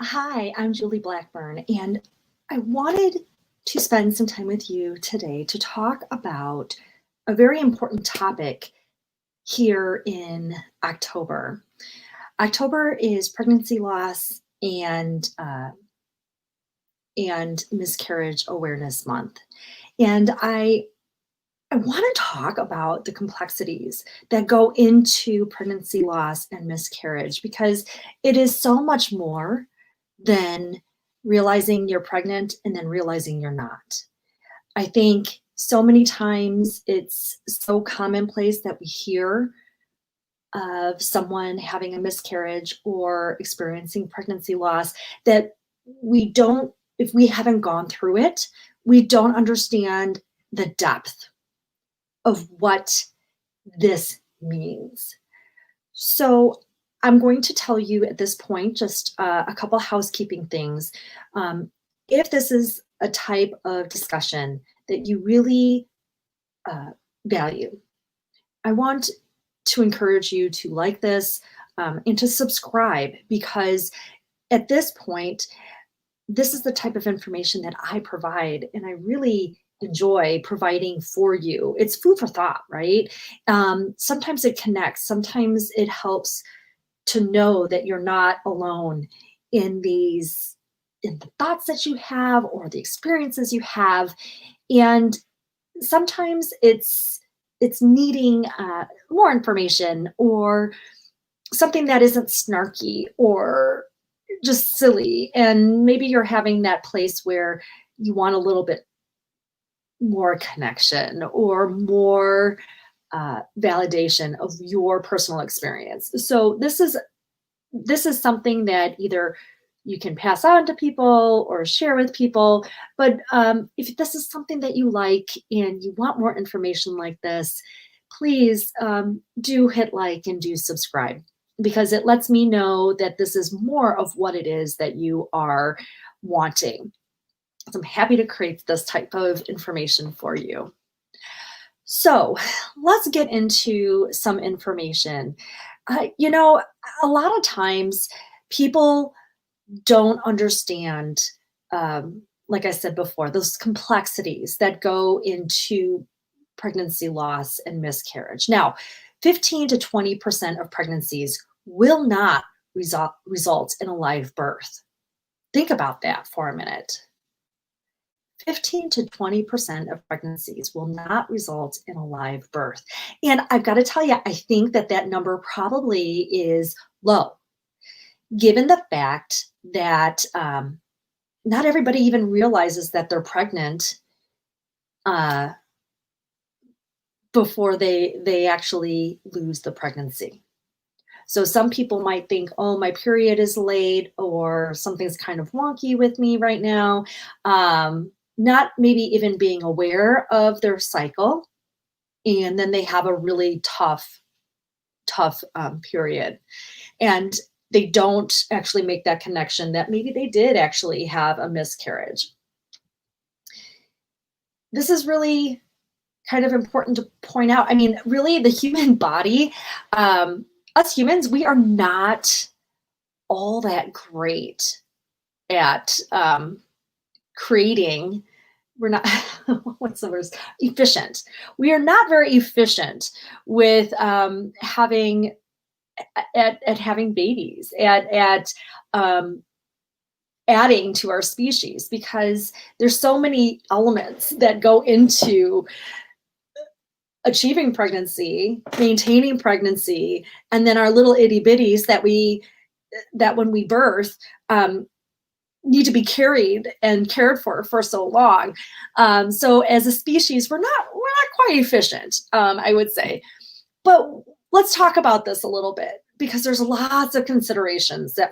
Hi, I'm Julie Blackburn, and I wanted to spend some time with you today to talk about a very important topic here in October. October is pregnancy loss and miscarriage awareness month, and I want to talk about the complexities that go into pregnancy loss and miscarriage because it is so much more than realizing you're pregnant and then realizing you're not. I think so many times it's so commonplace that we hear of someone having a miscarriage or experiencing pregnancy loss that we don't, if we haven't gone through it, we don't understand the depth of what this means. So I'm going to tell you at this point just a couple housekeeping things. If this is a type of discussion that you really value, I want to encourage you to like this and to subscribe because at this point, this is the type of information that I provide, and I really enjoy providing for you. It's food for thought, right? Sometimes it connects, sometimes it helps to know that you're not alone in in the thoughts that you have or the experiences you have. And sometimes it's needing more information or something that isn't snarky or just silly, and maybe you're having that place where you want a little bit more connection or more validation of your personal experience. So this is something that either you can pass on to people or share with people. But if this is something that you like and you want more information like this, please do hit like and do subscribe because it lets me know that this is more of what it is that you are wanting. So I'm happy to create this type of information for you. So let's get into some information. A lot of times people don't understand, like I said before, those complexities that go into pregnancy loss and miscarriage. Now, 15 to 20% of pregnancies will not result in a live birth. Think about that for a minute. 15 to 20% of pregnancies will not result in a live birth. And I've got to tell you, I think that that number probably is low, given the fact that not everybody even realizes that they're pregnant before they actually lose the pregnancy. So some people might think, oh, my period is late or something's kind of wonky with me right now. Not maybe even being aware of their cycle. And then they have a really tough period. And they don't actually make that connection that maybe they did actually have a miscarriage. This is really kind of important to point out. I mean, really, the human body, us humans, we are not all that great at creating. We're not, what's the word? Efficient. We are not very efficient with having babies, at adding to our species, because there's so many elements that go into achieving pregnancy, maintaining pregnancy, and then our little itty bitties that when we birth need to be carried and cared for so long. So as a species, we're not quite efficient, I would say. But let's talk about this a little bit because there's lots of considerations that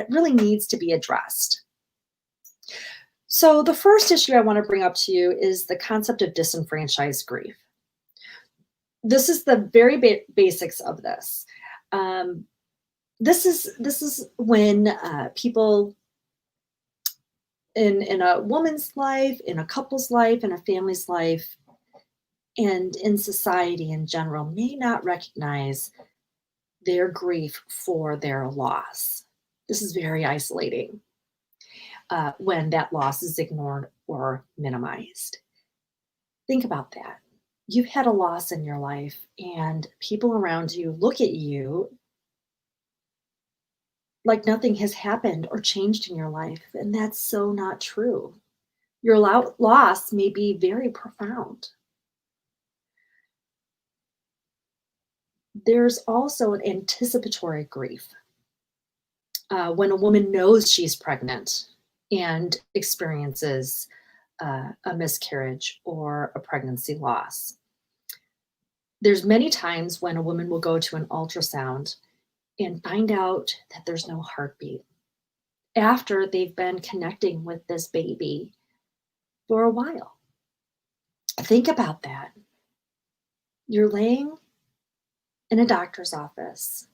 really needs to be addressed. So the first issue I want to bring up to you is the concept of disenfranchised grief. This is the very basics of this. This is when people in a woman's life, in a couple's life, in a family's life, and in society in general may not recognize their grief for their loss. This is very isolating when that loss is ignored or minimized. Think about that. You've had a loss in your life, and people around you look at you like nothing has happened or changed in your life, and that's so not true. Your loss may be very profound. There's also an anticipatory grief when a woman knows she's pregnant and experiences a miscarriage or a pregnancy loss. There's many times when a woman will go to an ultrasound and find out that there's no heartbeat after they've been connecting with this baby for a while. Think about that. You're laying in a doctor's office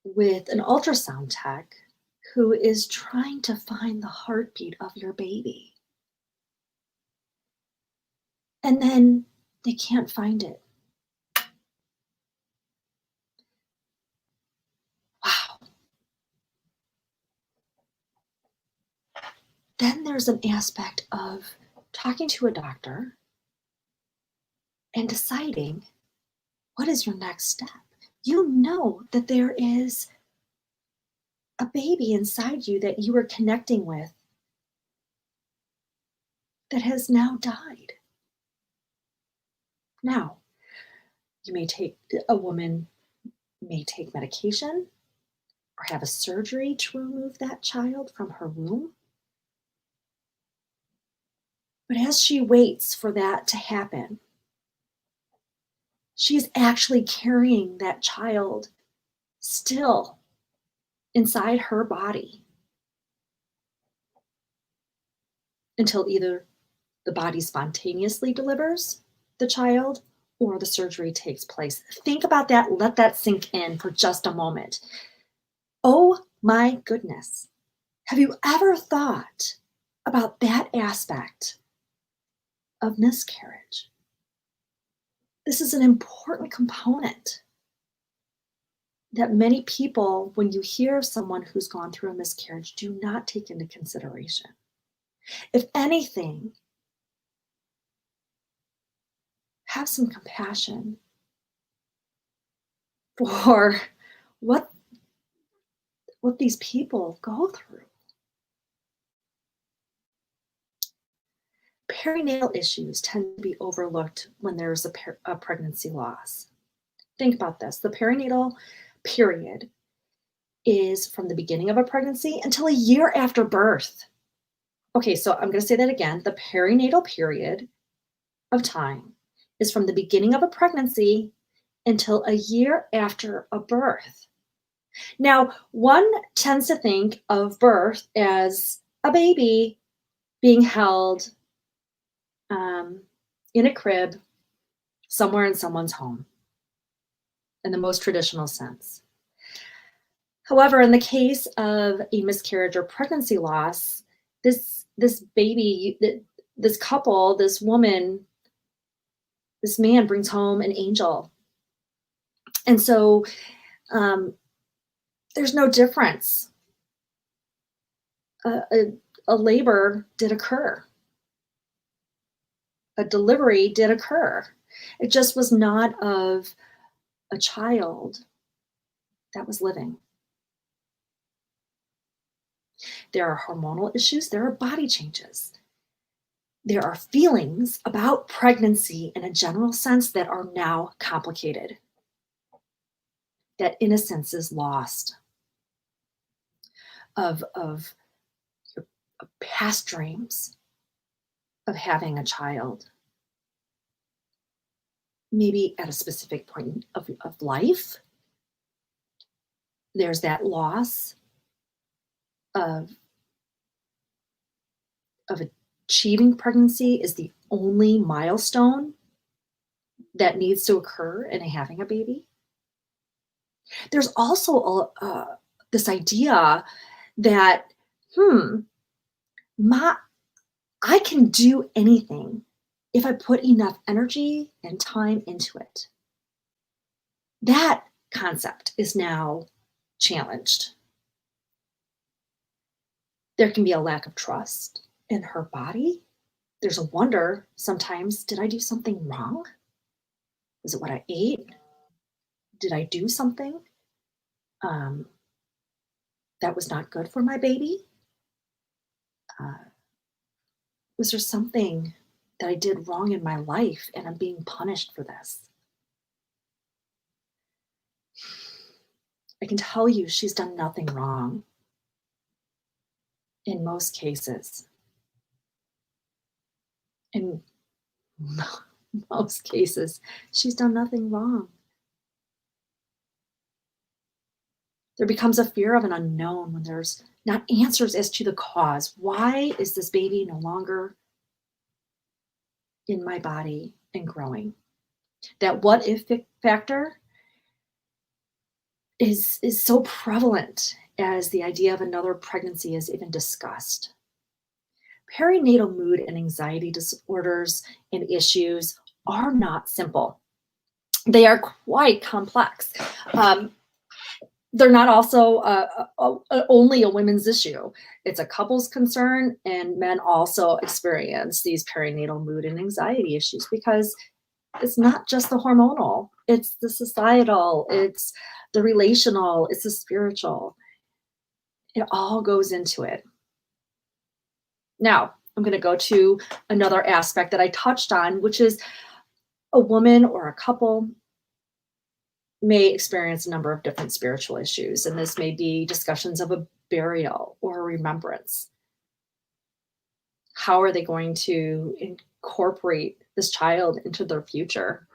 with an ultrasound tech who is trying to find the heartbeat of your baby. And then they can't find it. Wow. Then there's an aspect of talking to a doctor and deciding what is your next step. You know that there is a baby inside you that you were connecting with that has now died. Now, a woman may take medication or have a surgery to remove that child from her womb. But as she waits for that to happen, she's actually carrying that child still inside her body until either the body spontaneously delivers the child or the surgery takes place. Think about that. Let that sink in for just a moment. Oh my goodness. Have you ever thought about that aspect of miscarriage? This is an important component that many people, when you hear of someone who's gone through a miscarriage, do not take into consideration. If anything, have some compassion for what these people go through. Perinatal issues tend to be overlooked when there's a pregnancy loss. Think about this. The perinatal period is from the beginning of a pregnancy until a year after birth. Okay, so I'm going to say that again. The perinatal period of time is from the beginning of a pregnancy until a year after a birth. Now, one tends to think of birth as a baby being held in a crib somewhere in someone's home, in the most traditional sense. However, in the case of a miscarriage or pregnancy loss, this baby, this couple, this woman, this man brings home an angel. And so there's no difference. A labor did occur. A delivery did occur. It just was not of a child that was living. There are hormonal issues, there are body changes. There are feelings about pregnancy in a general sense that are now complicated. That innocence is lost of your past dreams of having a child. Maybe at a specific point of life, there's that loss of achieving pregnancy is the only milestone that needs to occur in having a baby. There's also this idea that, I can do anything if I put enough energy and time into it. That concept is now challenged There can be a lack of trust in her body. There's a wonder sometimes, did I do something wrong? Was it what I ate? Did I do something um, that was not good for my baby? Uh, was there something that I did wrong in my life and I'm being punished for this? I can tell you she's done nothing wrong in most cases. In most cases, she's done nothing wrong. There becomes a fear of an unknown when there's not answers as to the cause. Why is this baby no longer in my body and growing? That what if factor is so prevalent as the idea of another pregnancy is even discussed. Perinatal mood and anxiety disorders and issues are not simple. They are quite complex. They're not also only a women's issue. It's a couple's concern, and men also experience these perinatal mood and anxiety issues because it's not just the hormonal, it's the societal, it's the relational, it's the spiritual. It all goes into it. Now, I'm going to go to another aspect that I touched on, which is a woman or a couple may experience a number of different spiritual issues, and this may be discussions of a burial or a remembrance. How are they going to incorporate this child into their future?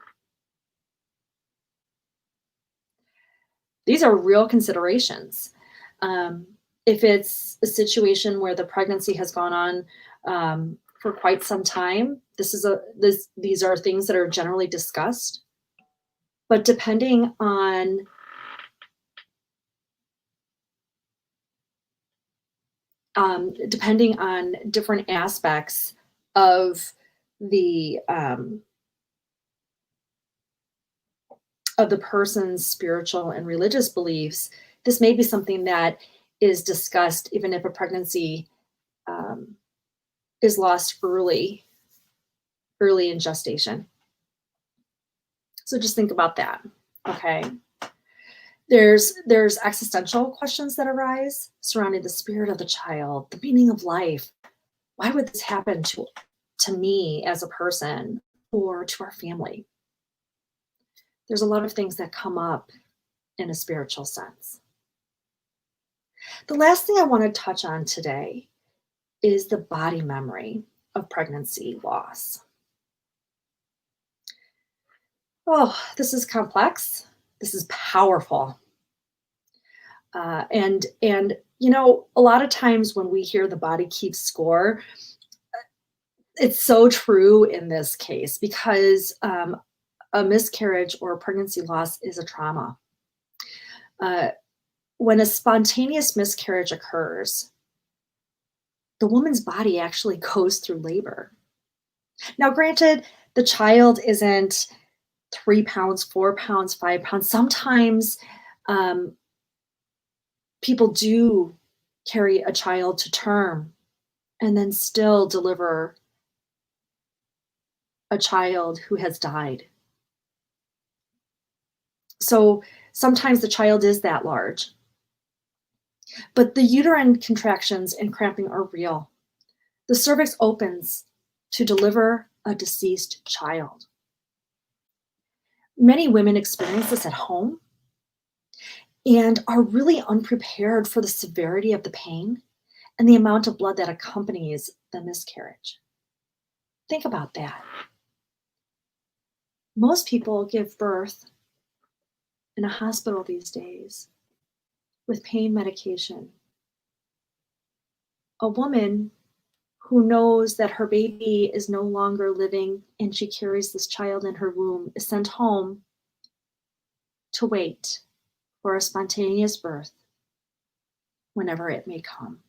These are real considerations. If it's a situation where the pregnancy has gone on for quite some time, these are things that are generally discussed. But depending on different aspects of the person's spiritual and religious beliefs, this may be something that is discussed even if a pregnancy is lost early in gestation. So just think about that, okay? There's existential questions that arise surrounding the spirit of the child, the meaning of life. Why would this happen to me as a person or to our family? There's a lot of things that come up in a spiritual sense. The last thing I want to touch on today is the body memory of pregnancy loss. Oh, this is complex. This is powerful. And you know, a lot of times when we hear the body keeps score, it's so true in this case because a miscarriage or a pregnancy loss is a trauma. When a spontaneous miscarriage occurs, the woman's body actually goes through labor. Now, granted, the child isn't 3 pounds, 4 pounds, 5 pounds. Sometimes people do carry a child to term and then still deliver a child who has died. So sometimes the child is that large. But the uterine contractions and cramping are real. The cervix opens to deliver a deceased child. Many women experience this at home and are really unprepared for the severity of the pain and the amount of blood that accompanies the miscarriage. Think about that. Most people give birth in a hospital these days with pain medication. A woman who knows that her baby is no longer living and she carries this child in her womb is sent home to wait for a spontaneous birth whenever it may come.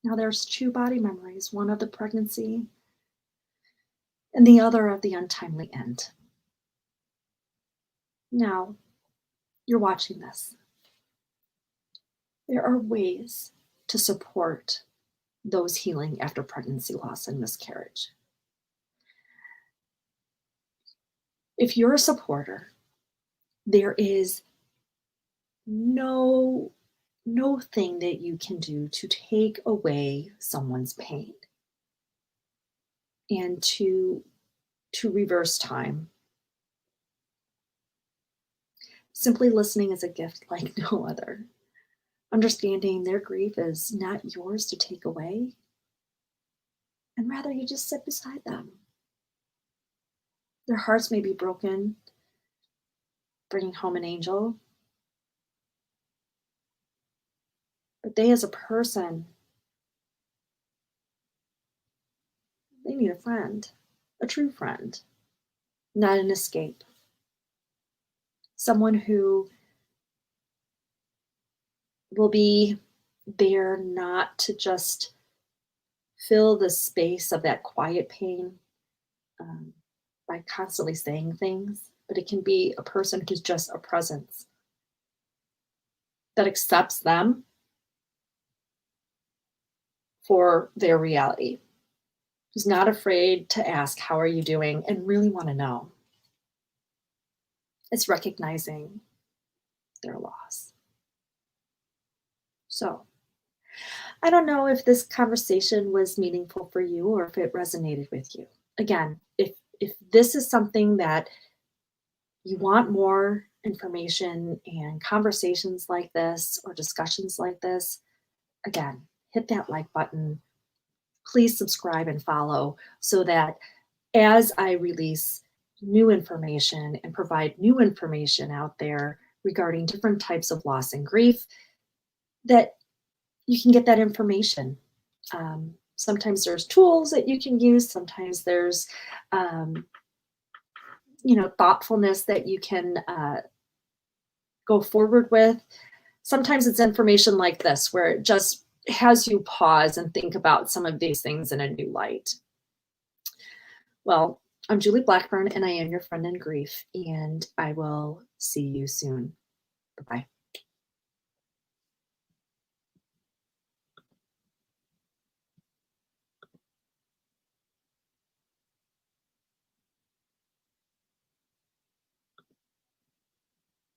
Now there's two body memories, one of the pregnancy and the other of the untimely end. Now, you're watching this. There are ways to support those healing after pregnancy loss and miscarriage. If you're a supporter, there is no thing that you can do to take away someone's pain and to reverse time. Simply listening is a gift like no other. Understanding their grief is not yours to take away, and rather you just sit beside them. Their hearts may be broken, bringing home an angel, but they as a person, they need a friend, a true friend, not an escape. Someone who will be there not to just fill the space of that quiet pain by constantly saying things, but it can be a person who's just a presence that accepts them for their reality, who's not afraid to ask, "How are you doing?" and really want to know. It's recognizing their loss. So, I don't know if this conversation was meaningful for you or if it resonated with you. Again, if this is something that you want more information and conversations like this or discussions like this, again, hit that like button. Please subscribe and follow so that as I release new information and provide new information out there regarding different types of loss and grief, that you can get that information. Sometimes there's tools that you can use. Sometimes there's, thoughtfulness that you can go forward with. Sometimes it's information like this where it just has you pause and think about some of these things in a new light. Well, I'm Julie Blackburn, and I am your friend in grief, and I will see you soon. Bye-bye.